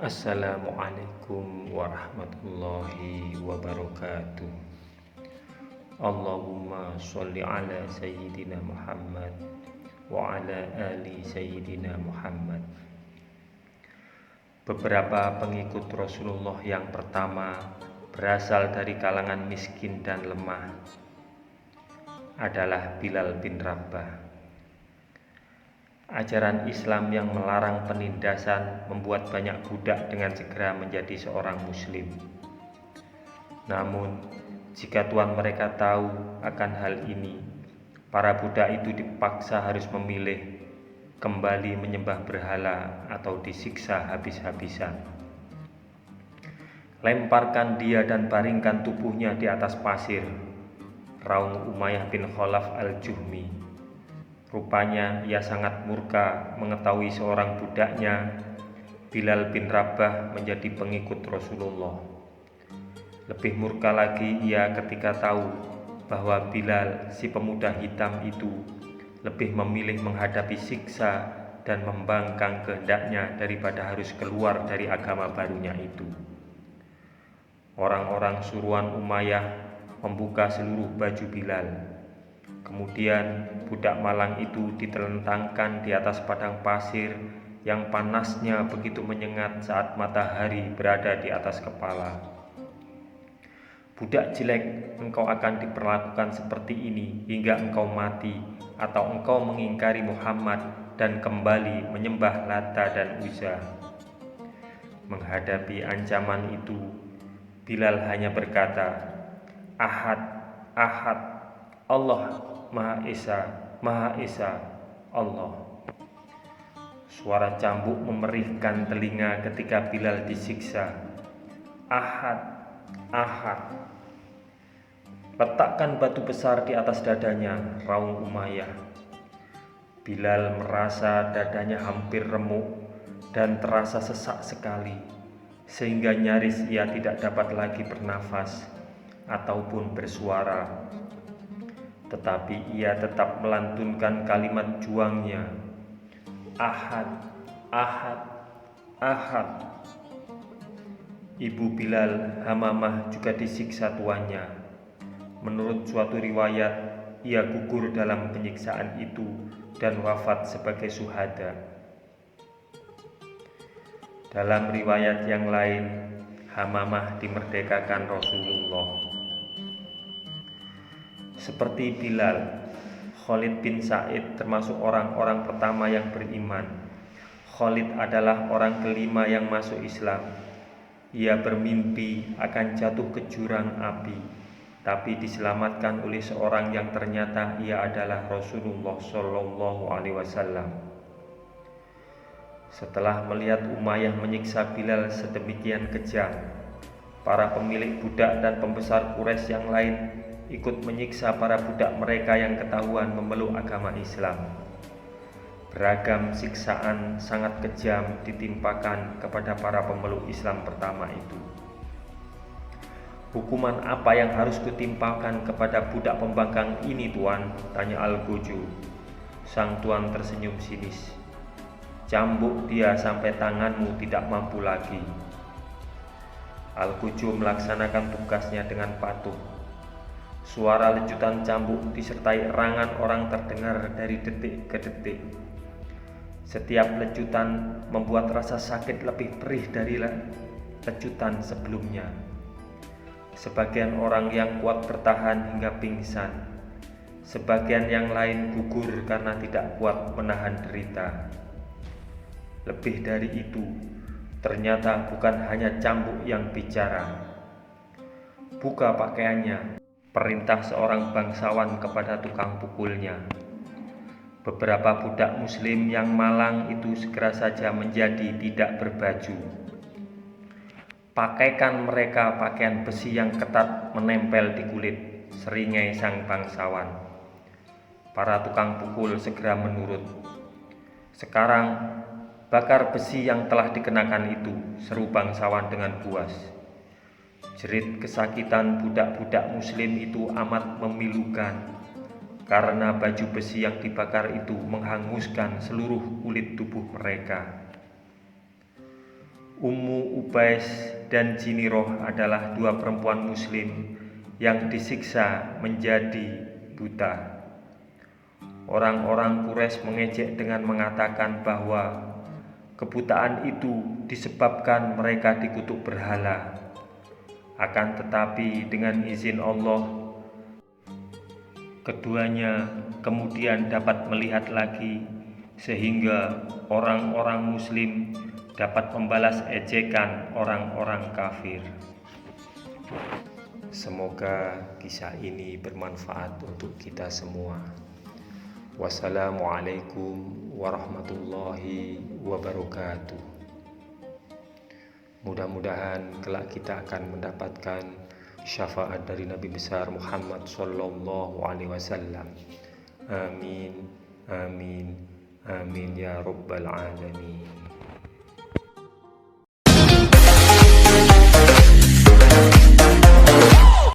Assalamualaikum warahmatullahi wabarakatuh. Allahumma sholli ala Sayyidina Muhammad wa ala ali Sayyidina Muhammad. Beberapa pengikut Rasulullah yang pertama berasal dari kalangan miskin dan lemah adalah Bilal bin Rabah. Ajaran Islam yang melarang penindasan membuat banyak budak dengan segera menjadi seorang muslim. Namun, jika tuan mereka tahu akan hal ini, para budak itu dipaksa harus memilih kembali menyembah berhala atau disiksa habis-habisan. Lemparkan dia dan baringkan tubuhnya di atas pasir, raung Umayyah bin Khalaf al-Juhmi. Rupanya ia sangat murka mengetahui seorang budaknya, Bilal bin Rabah, menjadi pengikut Rasulullah. Lebih murka lagi ia ketika tahu bahwa Bilal, si pemuda hitam itu, lebih memilih menghadapi siksa dan membangkang kehendaknya daripada harus keluar dari agama barunya itu. Orang-orang suruhan Umayyah membuka seluruh baju Bilal. Kemudian budak malang itu ditelentangkan di atas padang pasir yang panasnya begitu menyengat saat matahari berada di atas kepala. Budak jelek, engkau akan diperlakukan seperti ini hingga engkau mati, atau engkau mengingkari Muhammad dan kembali menyembah Lata dan Uzza. Menghadapi ancaman itu, Bilal hanya berkata, Ahad, Ahad, Allah Maha Esa, Allah. Suara cambuk memerihkan telinga ketika Bilal disiksa. Ahad, Ahad. Letakkan batu besar di atas dadanya, raung Umayyah. Bilal merasa dadanya hampir remuk dan terasa sesak sekali, sehingga nyaris ia tidak dapat lagi bernafas ataupun bersuara. Tetapi ia tetap melantunkan kalimat juangnya, Ahad, Ahad, Ahad. Ibu Bilal, Hamamah, juga disiksa tuannya. Menurut suatu riwayat, ia gugur dalam penyiksaan itu dan wafat sebagai syuhada. Dalam riwayat yang lain, Hamamah dimerdekakan Rasulullah. Seperti Bilal, Khalid bin Sa'id termasuk orang-orang pertama yang beriman. Khalid adalah orang kelima yang masuk Islam. Ia bermimpi akan jatuh ke jurang api, tapi diselamatkan oleh seorang yang ternyata ia adalah Rasulullah Shallallahu Alaihi Wasallam. Setelah melihat Umayyah menyiksa Bilal sedemikian kejam, para pemilik budak dan pembesar Quraisy yang lain ikut menyiksa para budak mereka yang ketahuan memeluk agama Islam. Beragam siksaan sangat kejam ditimpakan kepada para pemeluk Islam pertama itu. Hukuman apa yang harus kutimpakan kepada budak pembangkang ini, Tuan? Tanya Al-Gojo. Sang tuan tersenyum sinis. Cambuk dia sampai tanganmu tidak mampu lagi. Al-Gojo melaksanakan tugasnya dengan patuh. Suara lecutan cambuk disertai erangan orang terdengar dari detik ke detik. Setiap lecutan membuat rasa sakit lebih perih dari lecutan sebelumnya. Sebagian orang yang kuat bertahan hingga pingsan. Sebagian yang lain gugur karena tidak kuat menahan derita. Lebih dari itu, ternyata bukan hanya cambuk yang bicara. Buka pakaiannya, perintah seorang bangsawan kepada tukang pukulnya. Beberapa budak muslim yang malang itu segera saja menjadi tidak berbaju. Pakaikan mereka pakaian besi yang ketat menempel di kulit, seringai sang bangsawan. Para tukang pukul segera menurut. Sekarang bakar besi yang telah dikenakan itu, seru bangsawan dengan puas. Jerit kesakitan budak-budak muslim itu amat memilukan, karena baju besi yang dibakar itu menghanguskan seluruh kulit tubuh mereka. Ummu Ubais dan Jiniroh adalah dua perempuan muslim yang disiksa menjadi buta. Orang-orang Quraisy mengejek dengan mengatakan bahwa kebutaan itu disebabkan mereka dikutuk berhala. Akan tetapi dengan izin Allah, keduanya kemudian dapat melihat lagi, sehingga orang-orang muslim dapat membalas ejekan orang-orang kafir. Semoga kisah ini bermanfaat untuk kita semua. Wassalamualaikum warahmatullahi wabarakatuh. Mudah-mudahan kelak kita akan mendapatkan syafaat dari Nabi besar Muhammad sallallahu alaihi wasallam. Amin, amin, amin ya rabbal alamin.